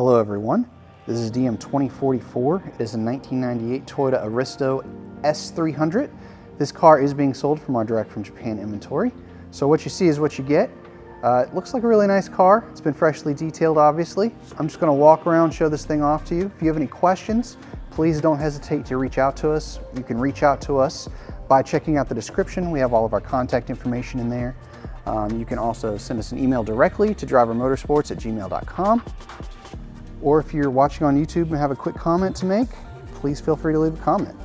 Hello everyone, this is DM2044. It is a 1998 Toyota Aristo S300. This car is being sold from our direct from Japan inventory. So what you see is what you get. It looks like a really nice car. It's been freshly detailed, obviously. I'm just gonna walk around, show this thing off to you. If you have any questions, please don't hesitate to reach out to us. You can reach out to us by checking out the description. We have all of our contact information in there. You can also send us an email directly to drivermotorsports@gmail.com. Or if you're watching on YouTube and have a quick comment to make, please feel free to leave a comment.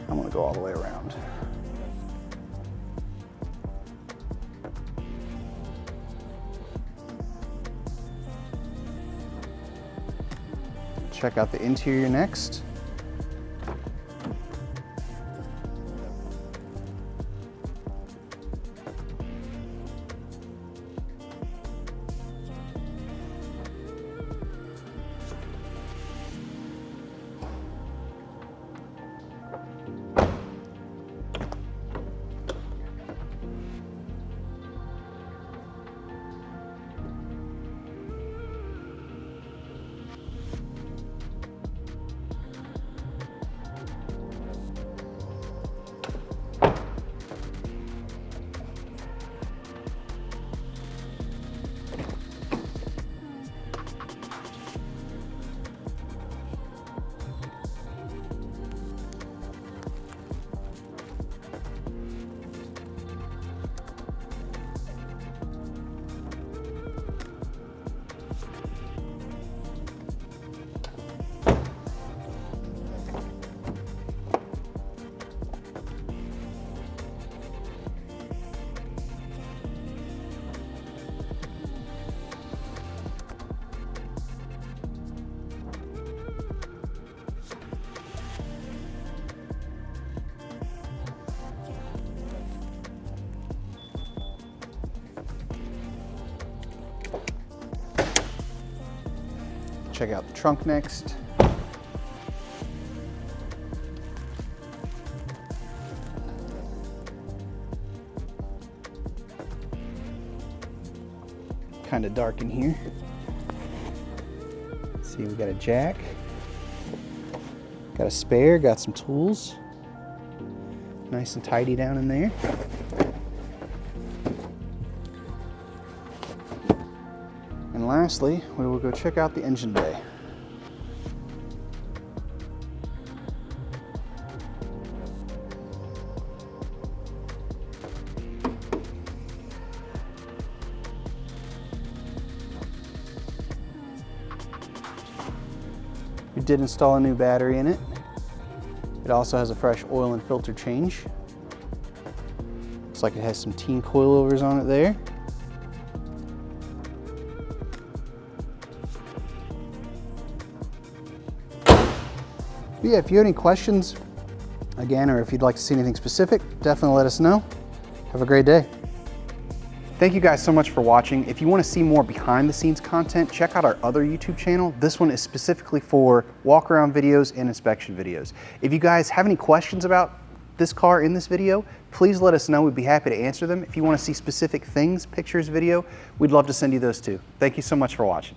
I'm going to go all the way around. Check out the interior next. Check out the trunk next. Kind of dark in here. See, we got a jack, got a spare, got some tools. Nice and tidy down in there. And lastly, we will go check out the engine bay. We did install a new battery in it. It also has a fresh oil and filter change. Looks like it has some Tein Coilovers on it there. But yeah, if you have any questions, again, or if you'd like to see anything specific, definitely let us know. Have a great day. Thank you guys so much for watching. If you want to see more behind the scenes content, check out our other YouTube channel. This one is specifically for walk around videos and inspection videos. If you guys have any questions about this car in this video, please let us know. We'd be happy to answer them. If you want to see specific things, pictures, video, we'd love to send you those too. Thank you so much for watching.